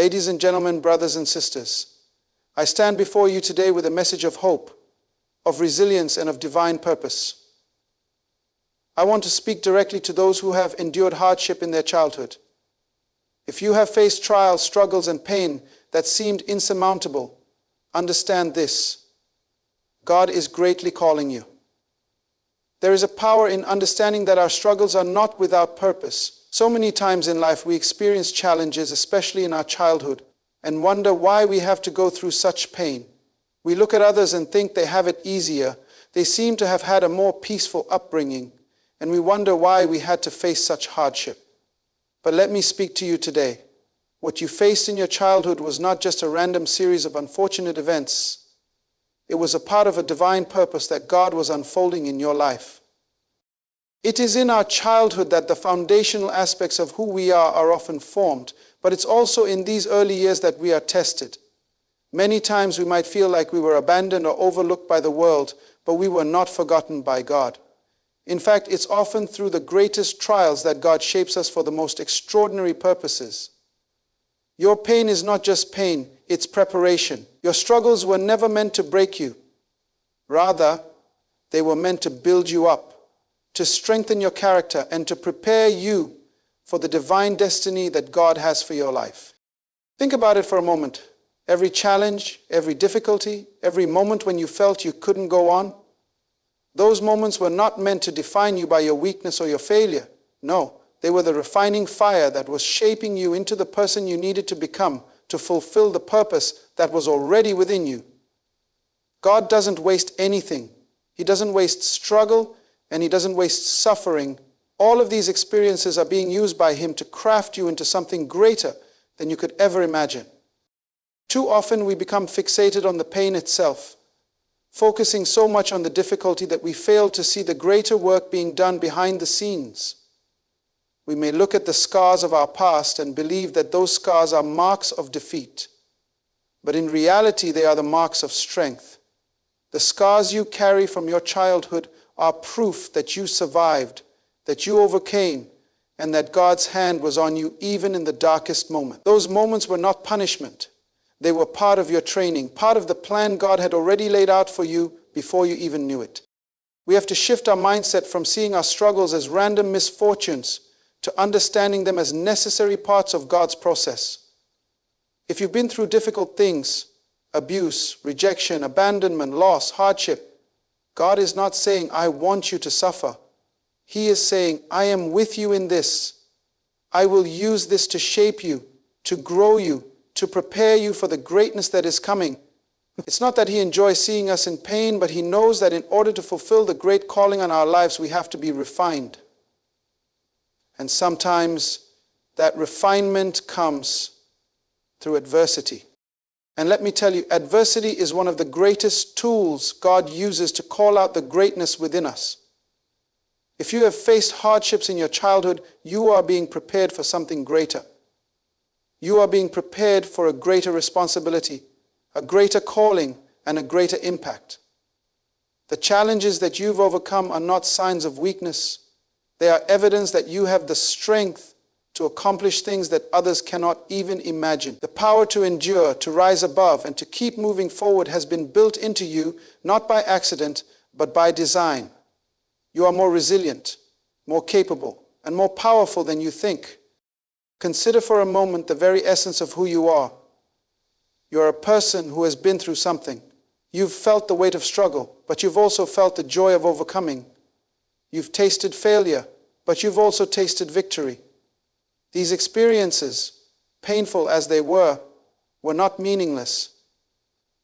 Ladies and gentlemen, brothers and sisters, I stand before you today with a message of hope, of resilience, and of divine purpose. I want to speak directly to those who have endured hardship in their childhood. If you have faced trials, struggles, and pain that seemed insurmountable, understand this: God is greatly calling you. There is a power in understanding that our struggles are not without purpose. So many times in life we experience challenges, especially in our childhood, and wonder why we have to go through such pain. We look at others and think they have it easier. They seem to have had a more peaceful upbringing, and we wonder why we had to face such hardship. But let me speak to you today. What you faced in your childhood was not just a random series of unfortunate events. It was a part of a divine purpose that God was unfolding in your life. It is in our childhood that the foundational aspects of who we are often formed, but it's also in these early years that we are tested. Many times we might feel like we were abandoned or overlooked by the world, but we were not forgotten by God. In fact, it's often through the greatest trials that God shapes us for the most extraordinary purposes. Your pain is not just pain, it's preparation. Your struggles were never meant to break you. Rather, they were meant to build you up, to strengthen your character, and to prepare you for the divine destiny that God has for your life. Think about it for a moment. Every challenge, every difficulty, every moment when you felt you couldn't go on, those moments were not meant to define you by your weakness or your failure. No, they were the refining fire that was shaping you into the person you needed to become to fulfill the purpose that was already within you. God doesn't waste anything. He doesn't waste struggle, and He doesn't waste suffering. All of these experiences are being used by Him to craft you into something greater than you could ever imagine. Too often we become fixated on the pain itself, focusing so much on the difficulty that we fail to see the greater work being done behind the scenes. We may look at the scars of our past and believe that those scars are marks of defeat, but in reality they are the marks of strength. The scars you carry from your childhood are proof that you survived, that you overcame, and that God's hand was on you even in the darkest moment. Those moments were not punishment. They were part of your training, part of the plan God had already laid out for you before you even knew it. We have to shift our mindset from seeing our struggles as random misfortunes to understanding them as necessary parts of God's process. If you've been through difficult things, abuse, rejection, abandonment, loss, hardship, God is not saying, "I want you to suffer." He is saying, "I am with you in this. I will use this to shape you, to grow you, to prepare you for the greatness that is coming." It's not that He enjoys seeing us in pain, but He knows that in order to fulfill the great calling on our lives, we have to be refined. And sometimes that refinement comes through adversity. And let me tell you, adversity is one of the greatest tools God uses to call out the greatness within us. If you have faced hardships in your childhood, you are being prepared for something greater. You are being prepared for a greater responsibility, a greater calling, and a greater impact. The challenges that you've overcome are not signs of weakness. They are evidence that you have the strength to accomplish things that others cannot even imagine. The power to endure, to rise above, and to keep moving forward has been built into you, not by accident, but by design. You are more resilient, more capable, and more powerful than you think. Consider for a moment the very essence of who you are. You are a person who has been through something. You've felt the weight of struggle, but you've also felt the joy of overcoming. You've tasted failure, but you've also tasted victory. These experiences, painful as they were not meaningless.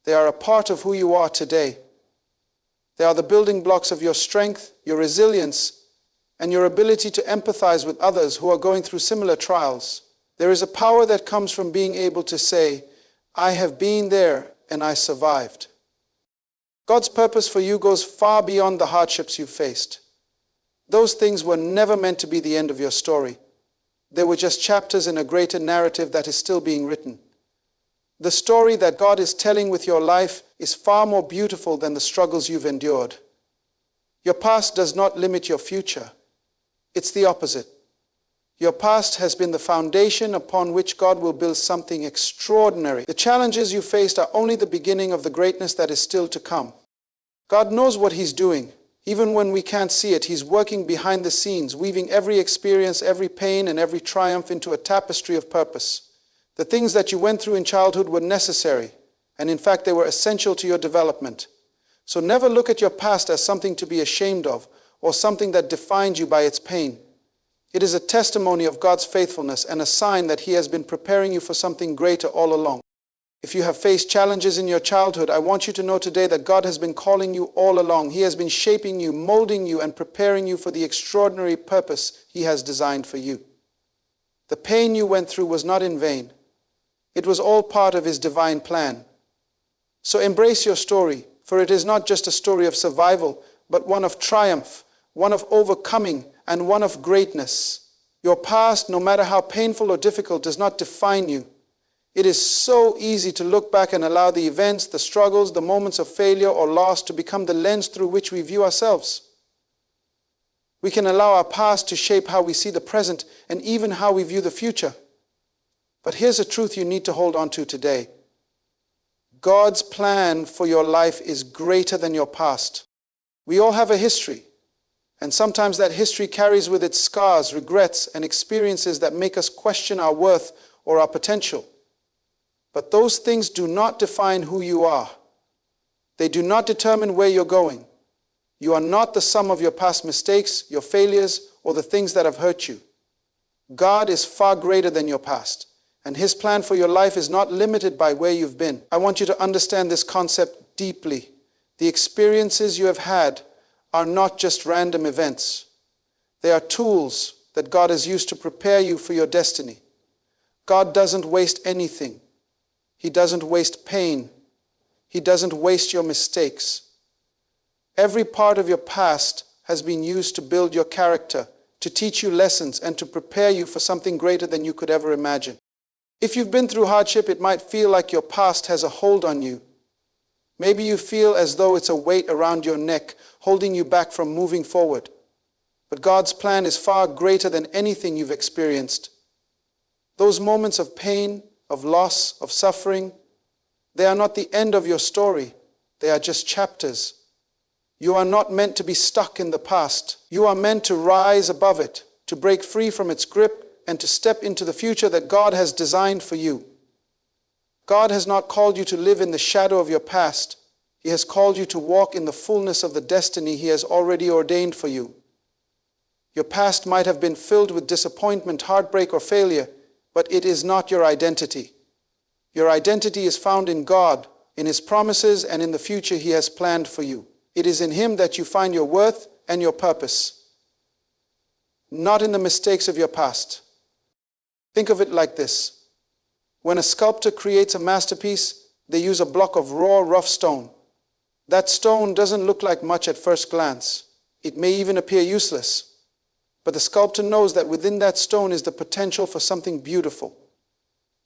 They are a part of who you are today. They are the building blocks of your strength, your resilience, and your ability to empathize with others who are going through similar trials. There is a power that comes from being able to say, "I have been there and I survived." God's purpose for you goes far beyond the hardships you've faced. Those things were never meant to be the end of your story. They were just chapters in a greater narrative that is still being written. The story that God is telling with your life is far more beautiful than the struggles you've endured. Your past does not limit your future. It's the opposite. Your past has been the foundation upon which God will build something extraordinary. The challenges you faced are only the beginning of the greatness that is still to come. God knows what He's doing. Even when we can't see it, He's working behind the scenes, weaving every experience, every pain, and every triumph into a tapestry of purpose. The things that you went through in childhood were necessary, and in fact, they were essential to your development. So never look at your past as something to be ashamed of, or something that defines you by its pain. It is a testimony of God's faithfulness and a sign that He has been preparing you for something greater all along. If you have faced challenges in your childhood, I want you to know today that God has been calling you all along. He has been shaping you, molding you, and preparing you for the extraordinary purpose He has designed for you. The pain you went through was not in vain. It was all part of His divine plan. So embrace your story, for it is not just a story of survival, but one of triumph, one of overcoming, and one of greatness. Your past, no matter how painful or difficult, does not define you. It is so easy to look back and allow the events, the struggles, the moments of failure or loss to become the lens through which we view ourselves. We can allow our past to shape how we see the present and even how we view the future. But here's a truth you need to hold on to today. God's plan for your life is greater than your past. We all have a history. And sometimes that history carries with it scars, regrets, and experiences that make us question our worth or our potential. But those things do not define who you are. They do not determine where you're going. You are not the sum of your past mistakes, your failures, or the things that have hurt you. God is far greater than your past, and His plan for your life is not limited by where you've been. I want you to understand this concept deeply. The experiences you have had are not just random events. They are tools that God has used to prepare you for your destiny. God doesn't waste anything. He doesn't waste pain. He doesn't waste your mistakes. Every part of your past has been used to build your character, to teach you lessons, and to prepare you for something greater than you could ever imagine. If you've been through hardship, it might feel like your past has a hold on you. Maybe you feel as though it's a weight around your neck, holding you back from moving forward. But God's plan is far greater than anything you've experienced. Those moments of pain, of loss, of suffering, they are not the end of your story. They are just chapters. You are not meant to be stuck in the past. You are meant to rise above it, to break free from its grip, and to step into the future that God has designed for you. God has not called you to live in the shadow of your past. He has called you to walk in the fullness of the destiny He has already ordained for you. Your past might have been filled with disappointment, heartbreak, or failure, but it is not your identity. Your identity is found in God, in His promises, and in the future He has planned for you. It is in Him that you find your worth and your purpose, not in the mistakes of your past. Think of it like this. When a sculptor creates a masterpiece, they use a block of raw, rough stone. That stone doesn't look like much at first glance. It may even appear useless. But the sculptor knows that within that stone is the potential for something beautiful.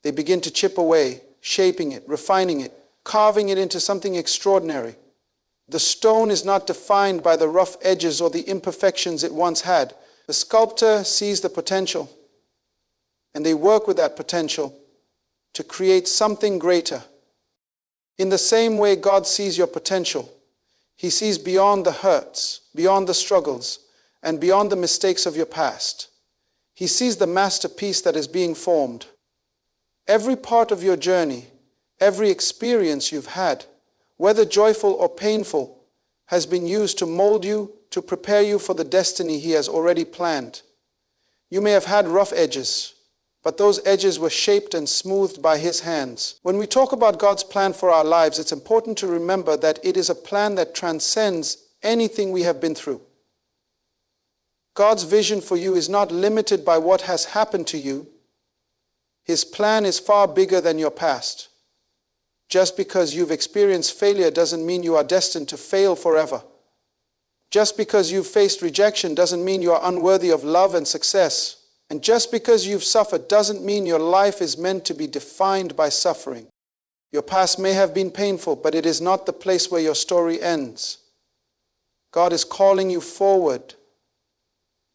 They begin to chip away, shaping it, refining it, carving it into something extraordinary. The stone is not defined by the rough edges or the imperfections it once had. The sculptor sees the potential, and they work with that potential to create something greater. In the same way God sees your potential, He sees beyond the hurts, beyond the struggles, and beyond the mistakes of your past. He sees the masterpiece that is being formed. Every part of your journey, every experience you've had, whether joyful or painful, has been used to mold you, to prepare you for the destiny He has already planned. You may have had rough edges, but those edges were shaped and smoothed by His hands. When we talk about God's plan for our lives, it's important to remember that it is a plan that transcends anything we have been through. God's vision for you is not limited by what has happened to you. His plan is far bigger than your past. Just because you've experienced failure doesn't mean you are destined to fail forever. Just because you've faced rejection doesn't mean you are unworthy of love and success. And just because you've suffered doesn't mean your life is meant to be defined by suffering. Your past may have been painful, but it is not the place where your story ends. God is calling you forward.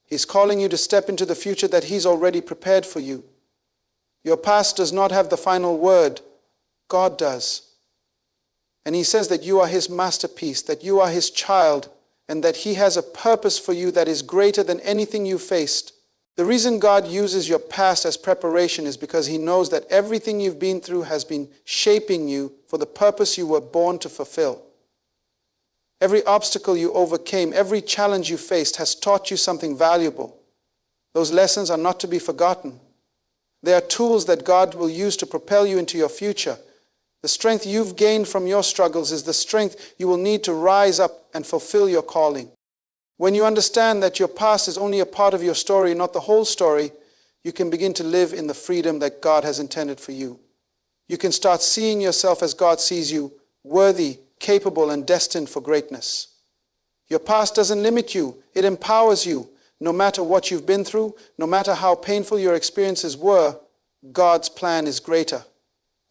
He's calling you to step into the future that He's already prepared for you. Your past does not have the final word. God does. And He says that you are His masterpiece, that you are His child, and that He has a purpose for you that is greater than anything you faced. The reason God uses your past as preparation is because He knows that everything you've been through has been shaping you for the purpose you were born to fulfill. Every obstacle you overcame, every challenge you faced has taught you something valuable. Those lessons are not to be forgotten. They are tools that God will use to propel you into your future. The strength you've gained from your struggles is the strength you will need to rise up and fulfill your calling. When you understand that your past is only a part of your story, not the whole story, you can begin to live in the freedom that God has intended for you. You can start seeing yourself as God sees you, worthy, capable, and destined for greatness. Your past doesn't limit you, it empowers you. No matter what you've been through, no matter how painful your experiences were, God's plan is greater.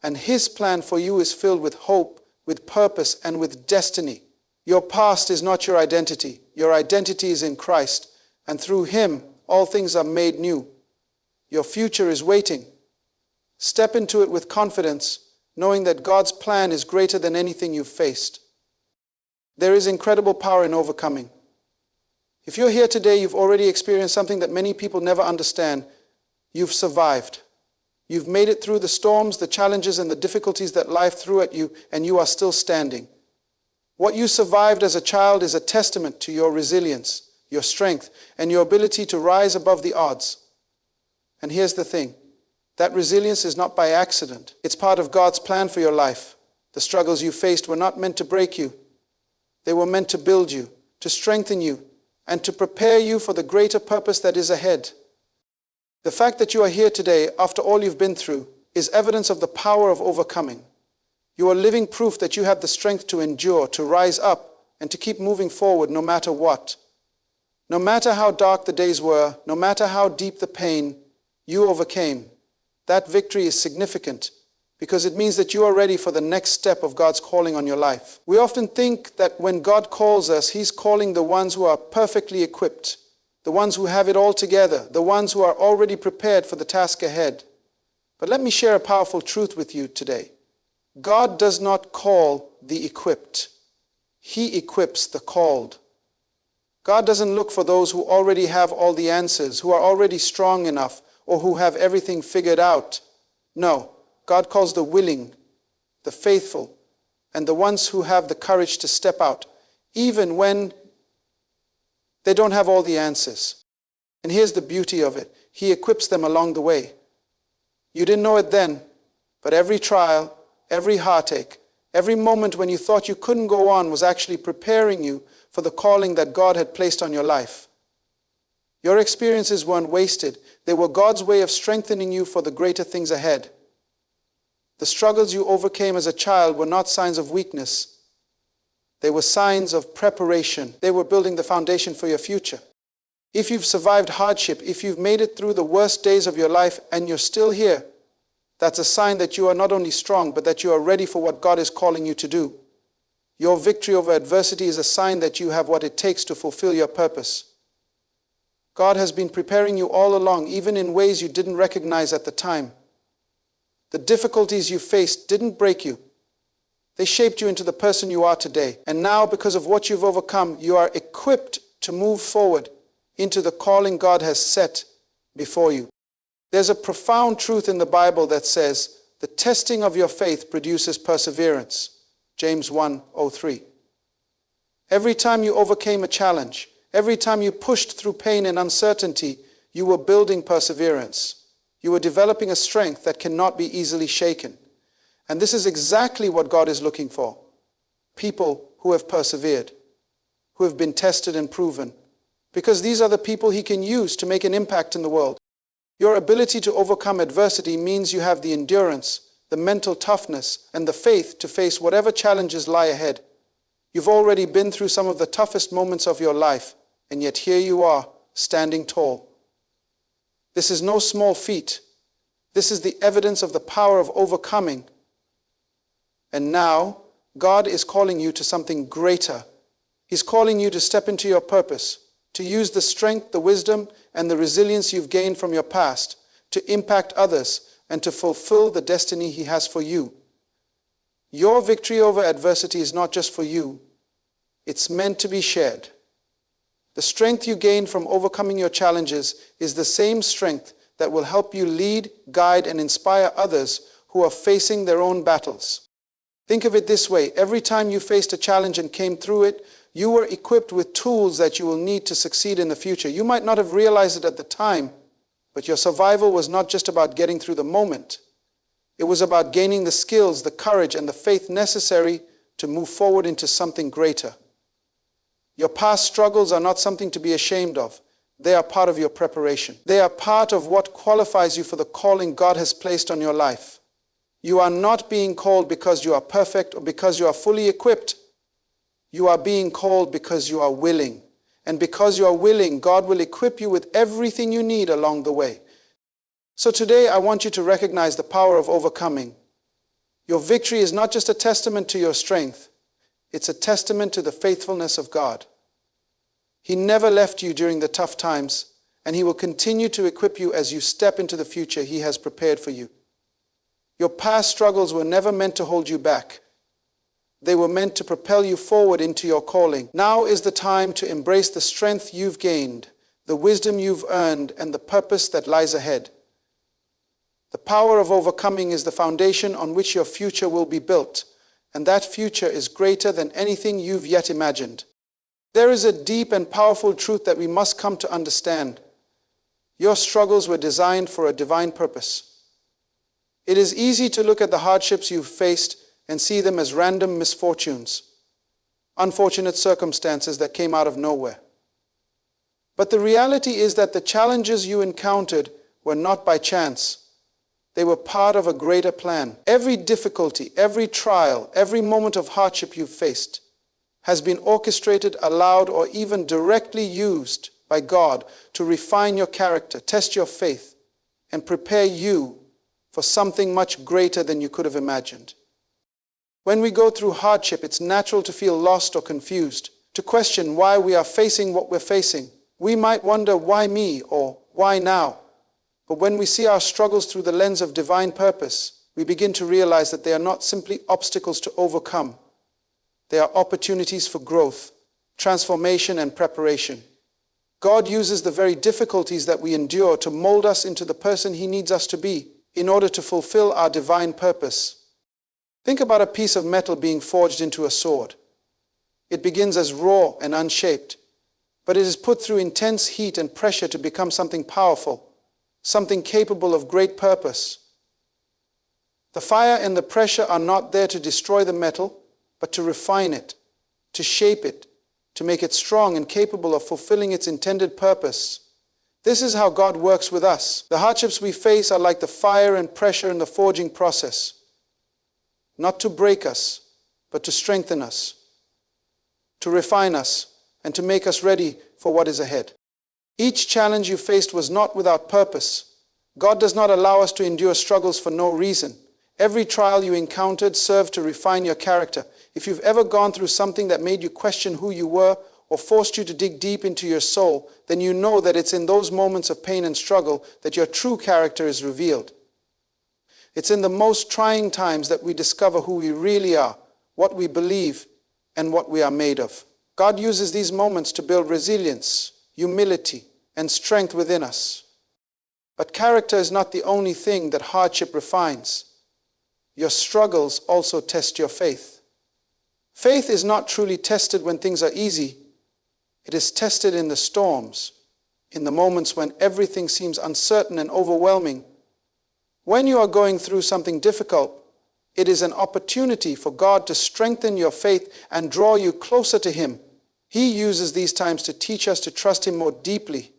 And His plan for you is filled with hope, with purpose, and with destiny. Your past is not your identity. Your identity is in Christ, and through Him, all things are made new. Your future is waiting. Step into it with confidence, knowing that God's plan is greater than anything you've faced. There is incredible power in overcoming. If you're here today, you've already experienced something that many people never understand. You've survived. You've made it through the storms, the challenges, and the difficulties that life threw at you, and you are still standing. What you survived as a child is a testament to your resilience, your strength, and your ability to rise above the odds. And here's the thing. That resilience is not by accident. It's part of God's plan for your life. The struggles you faced were not meant to break you. They were meant to build you, to strengthen you, and to prepare you for the greater purpose that is ahead. The fact that you are here today, after all you've been through, is evidence of the power of overcoming. You are living proof that you have the strength to endure, to rise up, and to keep moving forward no matter what. No matter how dark the days were, no matter how deep the pain, you overcame. That victory is significant because it means that you are ready for the next step of God's calling on your life. We often think that when God calls us, He's calling the ones who are perfectly equipped, the ones who have it all together, the ones who are already prepared for the task ahead. But let me share a powerful truth with you today. God does not call the equipped. He equips the called. God doesn't look for those who already have all the answers, who are already strong enough, or who have everything figured out. No, God calls the willing, the faithful, and the ones who have the courage to step out, even when they don't have all the answers. And here's the beauty of it. He equips them along the way. You didn't know it then, but every trial, every heartache, every moment when you thought you couldn't go on was actually preparing you for the calling that God had placed on your life. Your experiences weren't wasted. They were God's way of strengthening you for the greater things ahead. The struggles you overcame as a child were not signs of weakness. They were signs of preparation. They were building the foundation for your future. If you've survived hardship, if you've made it through the worst days of your life and you're still here, that's a sign that you are not only strong, but that you are ready for what God is calling you to do. Your victory over adversity is a sign that you have what it takes to fulfill your purpose. God has been preparing you all along, even in ways you didn't recognize at the time. The difficulties you faced didn't break you. They shaped you into the person you are today. And now, because of what you've overcome, you are equipped to move forward into the calling God has set before you. There's a profound truth in the Bible that says, the testing of your faith produces perseverance. James 1:03. Every time you overcame a challenge, every time you pushed through pain and uncertainty, you were building perseverance. You were developing a strength that cannot be easily shaken. And this is exactly what God is looking for. People who have persevered, who have been tested and proven. Because these are the people He can use to make an impact in the world. Your ability to overcome adversity means you have the endurance, the mental toughness, and the faith to face whatever challenges lie ahead. You've already been through some of the toughest moments of your life, and yet here you are, standing tall. This is no small feat. This is the evidence of the power of overcoming. And now, God is calling you to something greater. He's calling you to step into your purpose, to use the strength, the wisdom, and the resilience you've gained from your past to impact others and to fulfill the destiny He has for you. Your victory over adversity is not just for you. It's meant to be shared. The strength you gain from overcoming your challenges is the same strength that will help you lead, guide, and inspire others who are facing their own battles. Think of it this way: every time you faced a challenge and came through it, you were equipped with tools that you will need to succeed in the future. You might not have realized it at the time, but your survival was not just about getting through the moment. It was about gaining the skills, the courage, and the faith necessary to move forward into something greater. Your past struggles are not something to be ashamed of. They are part of your preparation. They are part of what qualifies you for the calling God has placed on your life. You are not being called because you are perfect or because you are fully equipped. You are being called because you are willing. And because you are willing, God will equip you with everything you need along the way. So today, I want you to recognize the power of overcoming. Your victory is not just a testament to your strength. It's a testament to the faithfulness of God. He never left you during the tough times, and He will continue to equip you as you step into the future He has prepared for you. Your past struggles were never meant to hold you back. They were meant to propel you forward into your calling. Now is the time to embrace the strength you've gained, the wisdom you've earned, and the purpose that lies ahead. The power of overcoming is the foundation on which your future will be built, and that future is greater than anything you've yet imagined. There is a deep and powerful truth that we must come to understand. Your struggles were designed for a divine purpose. It is easy to look at the hardships you've faced and see them as random misfortunes, unfortunate circumstances that came out of nowhere. But the reality is that the challenges you encountered were not by chance. They were part of a greater plan. Every difficulty, every trial, every moment of hardship you've faced has been orchestrated, allowed, or even directly used by God to refine your character, test your faith, and prepare you for something much greater than you could have imagined. When we go through hardship, it's natural to feel lost or confused, to question why we are facing what we're facing. We might wonder, why me, or why now? But when we see our struggles through the lens of divine purpose, we begin to realize that they are not simply obstacles to overcome. They are opportunities for growth, transformation, and preparation. God uses the very difficulties that we endure to mold us into the person He needs us to be in order to fulfill our divine purpose. Think about a piece of metal being forged into a sword. It begins as raw and unshaped, but it is put through intense heat and pressure to become something powerful, something capable of great purpose. The fire and the pressure are not there to destroy the metal, but to refine it, to shape it, to make it strong and capable of fulfilling its intended purpose. This is how God works with us. The hardships we face are like the fire and pressure in the forging process, not to break us, but to strengthen us, to refine us, and to make us ready for what is ahead. Each challenge you faced was not without purpose. God does not allow us to endure struggles for no reason. Every trial you encountered served to refine your character. If you've ever gone through something that made you question who you were or forced you to dig deep into your soul, then you know that it's in those moments of pain and struggle that your true character is revealed. It's in the most trying times that we discover who we really are, what we believe, and what we are made of. God uses these moments to build resilience, humility, and strength within us. But character is not the only thing that hardship refines. Your struggles also test your faith. Faith is not truly tested when things are easy. It is tested in the storms, in the moments when everything seems uncertain and overwhelming. When you are going through something difficult, it is an opportunity for God to strengthen your faith and draw you closer to Him. He uses these times to teach us to trust Him more deeply,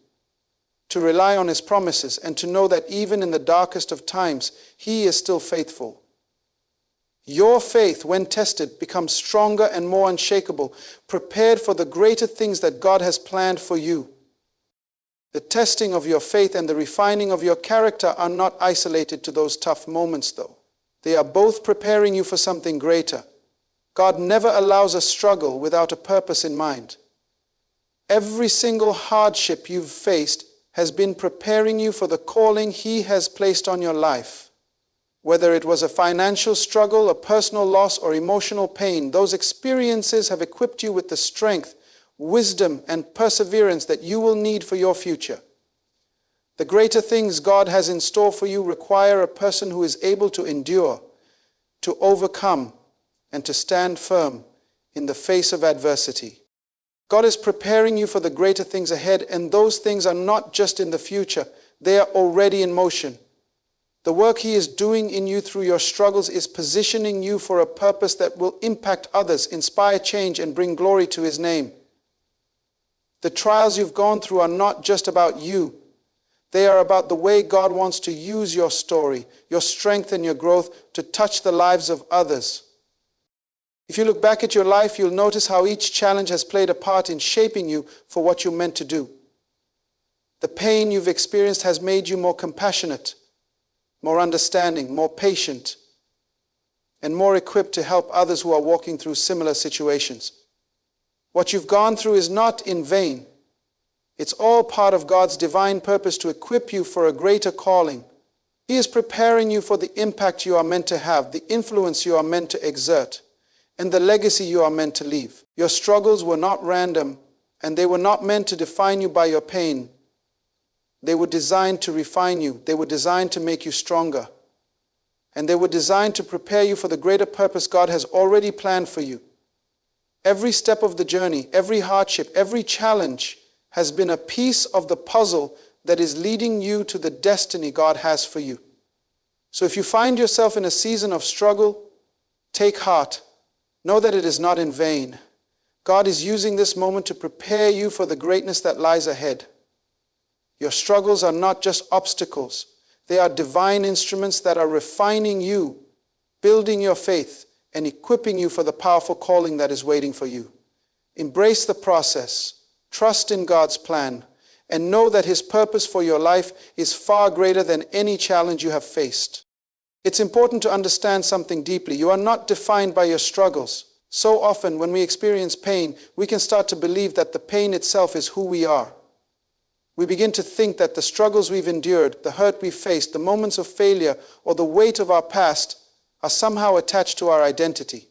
to rely on His promises, and to know that even in the darkest of times, He is still faithful. Your faith, when tested, becomes stronger and more unshakable, prepared for the greater things that God has planned for you. The testing of your faith and the refining of your character are not isolated to those tough moments, though. They are both preparing you for something greater. God never allows us struggle without a purpose in mind. Every single hardship you've faced has been preparing you for the calling He has placed on your life. Whether it was a financial struggle, a personal loss, or emotional pain, those experiences have equipped you with the strength, wisdom, and perseverance that you will need for your future. The greater things God has in store for you require a person who is able to endure, to overcome, and to stand firm in the face of adversity. God is preparing you for the greater things ahead, and those things are not just in the future, they are already in motion. The work He is doing in you through your struggles is positioning you for a purpose that will impact others, inspire change, and bring glory to His name. The trials you've gone through are not just about you. They are about the way God wants to use your story, your strength, and your growth to touch the lives of others. If you look back at your life, you'll notice how each challenge has played a part in shaping you for what you're meant to do. The pain you've experienced has made you more compassionate, more understanding, more patient, and more equipped to help others who are walking through similar situations. What you've gone through is not in vain. It's all part of God's divine purpose to equip you for a greater calling. He is preparing you for the impact you are meant to have, the influence you are meant to exert, and the legacy you are meant to leave. Your struggles were not random, and they were not meant to define you by your pain. They were designed to refine you. They were designed to make you stronger. And they were designed to prepare you for the greater purpose God has already planned for you. Every step of the journey, every hardship, every challenge has been a piece of the puzzle that is leading you to the destiny God has for you. So if you find yourself in a season of struggle, take heart. Know that it is not in vain. God is using this moment to prepare you for the greatness that lies ahead. Your struggles are not just obstacles. They are divine instruments that are refining you, building your faith, and equipping you for the powerful calling that is waiting for you. Embrace the process. Trust in God's plan, and know that His purpose for your life is far greater than any challenge you have faced. It's important to understand something deeply. You are not defined by your struggles. So often when we experience pain, we can start to believe that the pain itself is who we are. We begin to think that the struggles we've endured, the hurt we've faced, the moments of failure, or the weight of our past are somehow attached to our identity.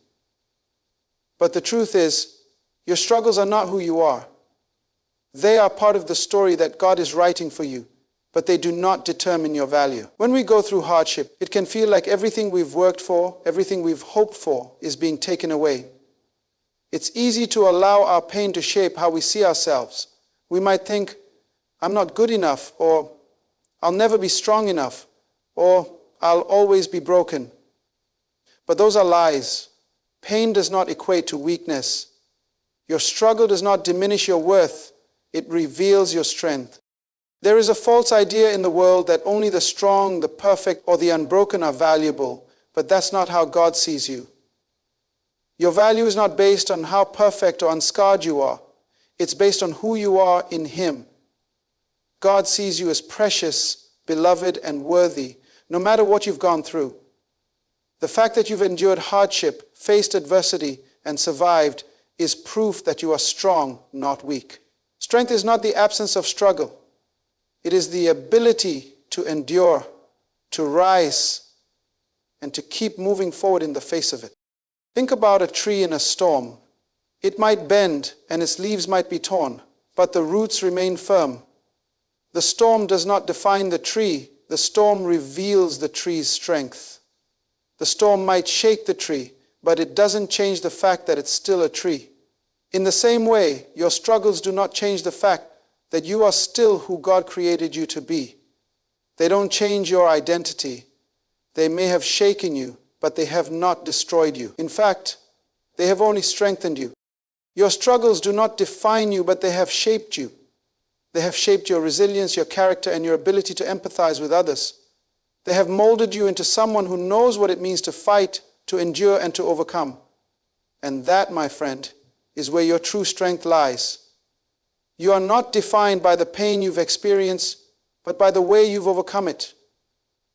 But the truth is, your struggles are not who you are. They are part of the story that God is writing for you, but they do not determine your value. When we go through hardship, it can feel like everything we've worked for, everything we've hoped for, is being taken away. It's easy to allow our pain to shape how we see ourselves. We might think, I'm not good enough, or I'll never be strong enough, or I'll always be broken. But those are lies. Pain does not equate to weakness. Your struggle does not diminish your worth. It reveals your strength. There is a false idea in the world that only the strong, the perfect, or the unbroken are valuable, but that's not how God sees you. Your value is not based on how perfect or unscarred you are. It's based on who you are in Him. God sees you as precious, beloved, and worthy, no matter what you've gone through. The fact that you've endured hardship, faced adversity, and survived is proof that you are strong, not weak. Strength is not the absence of struggle. It is the ability to endure, to rise, and to keep moving forward in the face of it. Think about a tree in a storm. It might bend and its leaves might be torn, but the roots remain firm. The storm does not define the tree. The storm reveals the tree's strength. The storm might shake the tree, but it doesn't change the fact that it's still a tree. In the same way, your struggles do not change the fact that you are still who God created you to be. They don't change your identity. They may have shaken you, but they have not destroyed you. In fact, they have only strengthened you. Your struggles do not define you, but they have shaped you. They have shaped your resilience, your character, and your ability to empathize with others. They have molded you into someone who knows what it means to fight, to endure, and to overcome. And that, my friend, is where your true strength lies. You are not defined by the pain you've experienced, but by the way you've overcome it.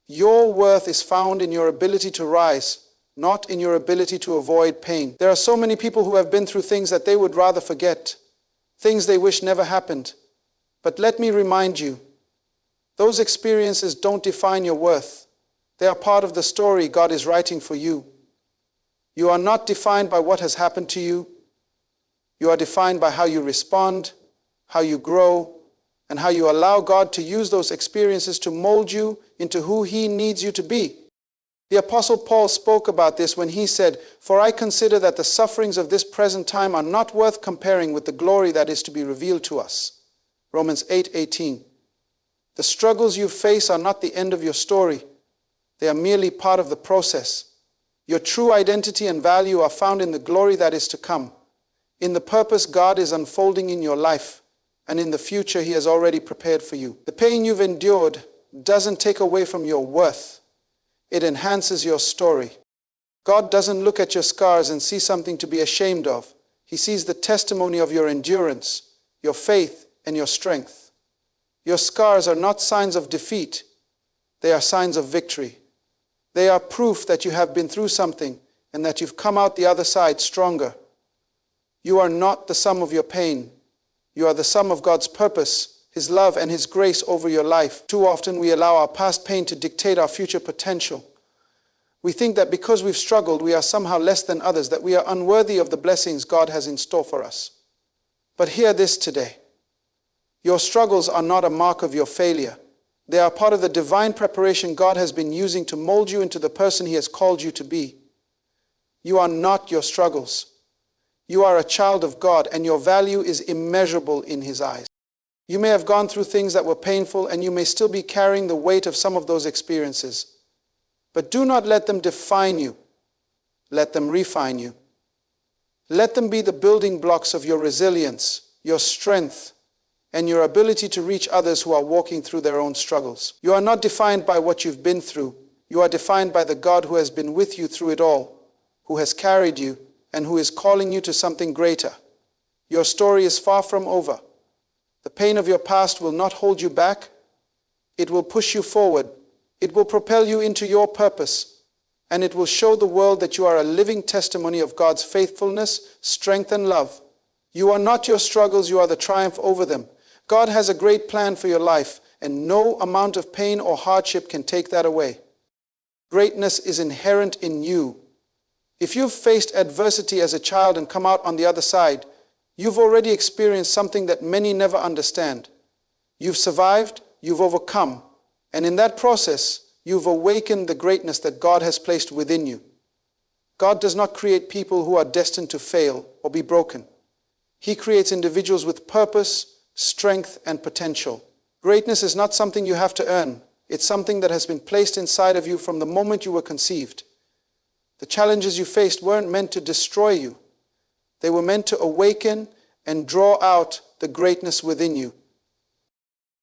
Your worth is found in your ability to rise, not in your ability to avoid pain. There are so many people who have been through things that they would rather forget. things they wish never happened. But let me remind you, those experiences don't define your worth. They are part of the story God is writing for you. You are not defined by what has happened to you. You are defined by how you respond, how you grow, and how you allow God to use those experiences to mold you into who He needs you to be. The Apostle Paul spoke about this when he said, "For I consider that the sufferings of this present time are not worth comparing with the glory that is to be revealed to us." Romans 8:18. The struggles you face are not the end of your story. They are merely part of the process. Your true identity and value are found in the glory that is to come, in the purpose God is unfolding in your life, and in the future He has already prepared for you. The pain you've endured doesn't take away from your worth. It enhances your story. God doesn't look at your scars and see something to be ashamed of. He sees the testimony of your endurance, your faith, and your strength. Your scars are not signs of defeat. They are signs of victory. They are proof that you have been through something and that you've come out the other side stronger. You are not the sum of your pain. You are the sum of God's purpose, His love, and His grace over your life. Too often we allow our past pain to dictate our future potential. We think that because we've struggled, we are somehow less than others, that we are unworthy of the blessings God has in store for us. But hear this today. Your struggles are not a mark of your failure. They are part of the divine preparation God has been using to mold you into the person He has called you to be. You are not your struggles. You are a child of God, and your value is immeasurable in His eyes. You may have gone through things that were painful, and you may still be carrying the weight of some of those experiences. But do not let them define you. Let them refine you. Let them be the building blocks of your resilience, your strength, and your ability to reach others who are walking through their own struggles. You are not defined by what you've been through. You are defined by the God who has been with you through it all, who has carried you, and who is calling you to something greater. Your story is far from over. The pain of your past will not hold you back. It will push you forward. It will propel you into your purpose, and it will show the world that you are a living testimony of God's faithfulness, strength, and love. You are not your struggles, you are the triumph over them. God has a great plan for your life, and no amount of pain or hardship can take that away. Greatness is inherent in you. If you've faced adversity as a child and come out on the other side, you've already experienced something that many never understand. You've survived, you've overcome, and in that process, you've awakened the greatness that God has placed within you. God does not create people who are destined to fail or be broken. He creates individuals with purpose, strength, and potential. Greatness is not something you have to earn. It's something that has been placed inside of you from the moment you were conceived. The challenges you faced weren't meant to destroy you. They were meant to awaken and draw out the greatness within you.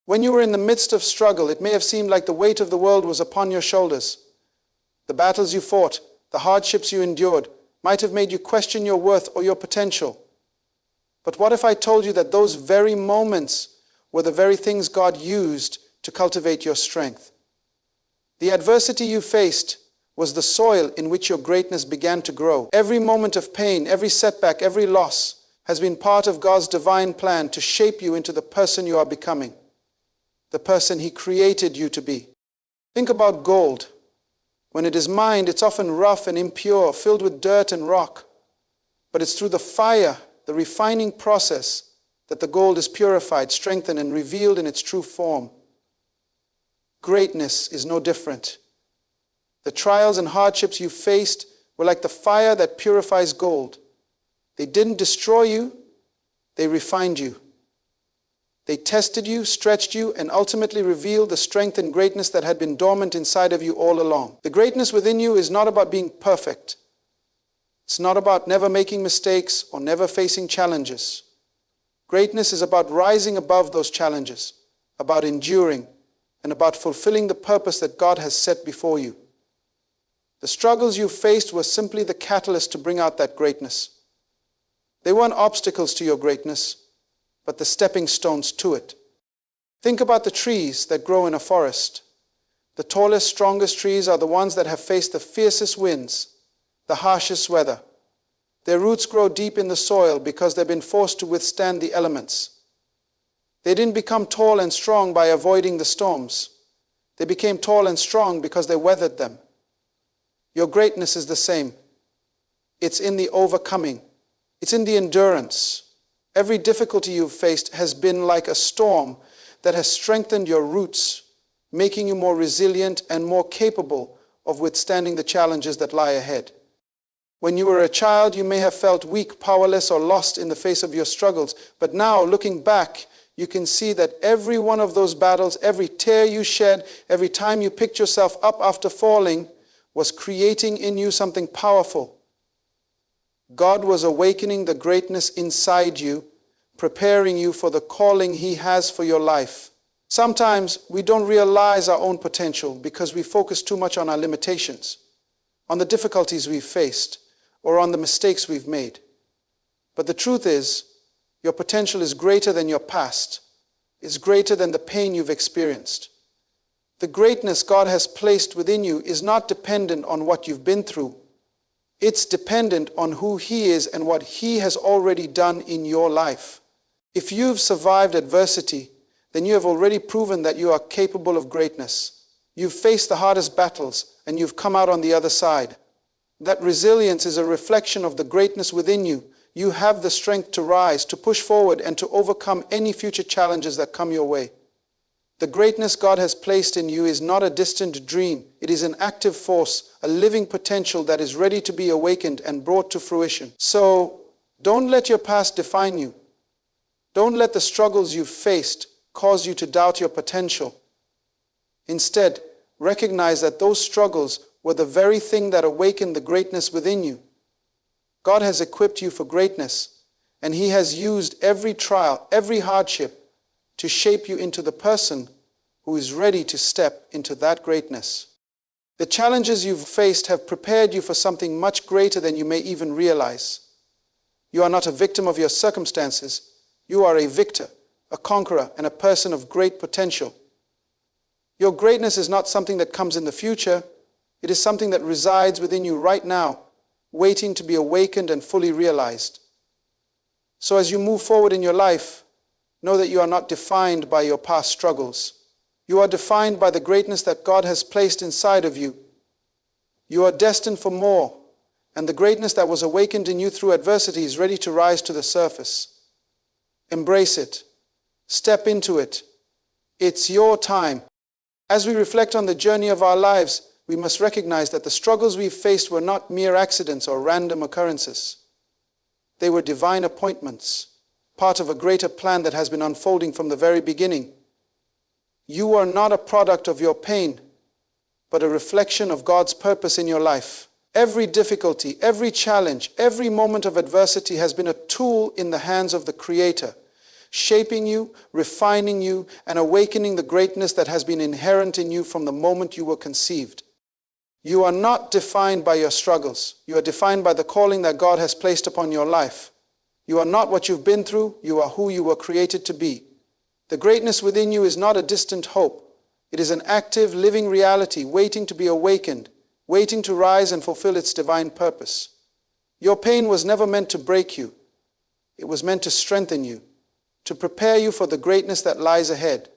When you were in the midst of struggle, it may have seemed like the weight of the world was upon your shoulders. The battles you fought, the hardships you endured, might have made you question your worth or your potential. But what if I told you that those very moments were the very things God used to cultivate your strength? The adversity you faced was the soil in which your greatness began to grow. Every moment of pain, every setback, every loss has been part of God's divine plan to shape you into the person you are becoming, the person He created you to be. Think about gold. When it is mined, it's often rough and impure, filled with dirt and rock. But it's through the fire, the refining process, that the gold is purified, strengthened, and revealed in its true form. Greatness is no different. The trials and hardships you faced were like the fire that purifies gold. They didn't destroy you, they refined you. They tested you, stretched you, and ultimately revealed the strength and greatness that had been dormant inside of you all along. The greatness within you is not about being perfect. It's not about never making mistakes or never facing challenges. Greatness is about rising above those challenges, about enduring, and about fulfilling the purpose that God has set before you. The struggles you faced were simply the catalyst to bring out that greatness. They weren't obstacles to your greatness, but the stepping stones to it. Think about the trees that grow in a forest. The tallest, strongest trees are the ones that have faced the fiercest winds, the harshest weather. Their roots grow deep in the soil because they've been forced to withstand the elements. They didn't become tall and strong by avoiding the storms. They became tall and strong because they weathered them. Your greatness is the same. It's in the overcoming. It's in the endurance. Every difficulty you've faced has been like a storm that has strengthened your roots, making you more resilient and more capable of withstanding the challenges that lie ahead. When you were a child, you may have felt weak, powerless, or lost in the face of your struggles. But now, looking back, you can see that every one of those battles, every tear you shed, every time you picked yourself up after falling, was creating in you something powerful. God was awakening the greatness inside you, preparing you for the calling He has for your life. Sometimes we don't realize our own potential because we focus too much on our limitations, on the difficulties we've faced, or on the mistakes we've made. But the truth is, your potential is greater than your past, is greater than the pain you've experienced. The greatness God has placed within you is not dependent on what you've been through. It's dependent on who He is and what He has already done in your life. If you've survived adversity, then you have already proven that you are capable of greatness. You've faced the hardest battles and you've come out on the other side. That resilience is a reflection of the greatness within you. You have the strength to rise, to push forward, and to overcome any future challenges that come your way. The greatness God has placed in you is not a distant dream. It is an active force, a living potential that is ready to be awakened and brought to fruition. So, don't let your past define you. Don't let the struggles you've faced cause you to doubt your potential. Instead, recognize that those struggles were the very thing that awakened the greatness within you. God has equipped you for greatness, and He has used every trial, every hardship, to shape you into the person who is ready to step into that greatness. The challenges you've faced have prepared you for something much greater than you may even realize. You are not a victim of your circumstances. You are a victor, a conqueror, and a person of great potential. Your greatness is not something that comes in the future. It is something that resides within you right now, waiting to be awakened and fully realized. So as you move forward in your life, know that you are not defined by your past struggles. You are defined by the greatness that God has placed inside of you. You are destined for more, and the greatness that was awakened in you through adversity is ready to rise to the surface. Embrace it. Step into it. It's your time. As we reflect on the journey of our lives, we must recognize that the struggles we've faced were not mere accidents or random occurrences. They were divine appointments, part of a greater plan that has been unfolding from the very beginning. You are not a product of your pain, but a reflection of God's purpose in your life. Every difficulty, every challenge, every moment of adversity has been a tool in the hands of the Creator, shaping you, refining you, and awakening the greatness that has been inherent in you from the moment you were conceived. You are not defined by your struggles. You are defined by the calling that God has placed upon your life. You are not what you've been through. You are who you were created to be. The greatness within you is not a distant hope. It is an active, living reality waiting to be awakened, waiting to rise and fulfill its divine purpose. Your pain was never meant to break you. It was meant to strengthen you, to prepare you for the greatness that lies ahead.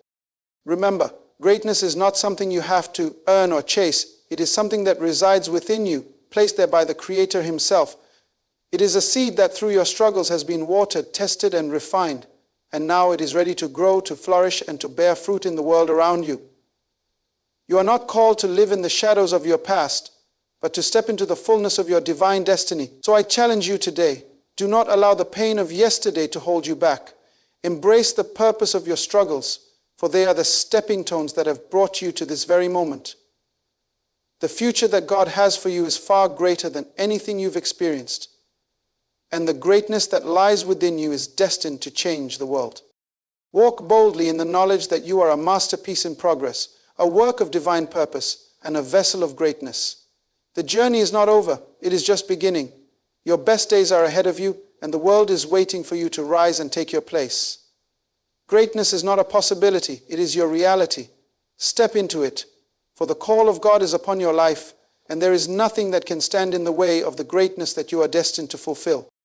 Remember, greatness is not something you have to earn or chase. It is something that resides within you, placed there by the Creator Himself. It is a seed that through your struggles has been watered, tested, and refined, and now it is ready to grow, to flourish, and to bear fruit in the world around you. You are not called to live in the shadows of your past, but to step into the fullness of your divine destiny. So I challenge you today, do not allow the pain of yesterday to hold you back. Embrace the purpose of your struggles, for they are the stepping stones that have brought you to this very moment. The future that God has for you is far greater than anything you've experienced, and the greatness that lies within you is destined to change the world. Walk boldly in the knowledge that you are a masterpiece in progress, a work of divine purpose, and a vessel of greatness. The journey is not over, it is just beginning. Your best days are ahead of you, and the world is waiting for you to rise and take your place. Greatness is not a possibility, it is your reality. Step into it, for the call of God is upon your life, and there is nothing that can stand in the way of the greatness that you are destined to fulfill.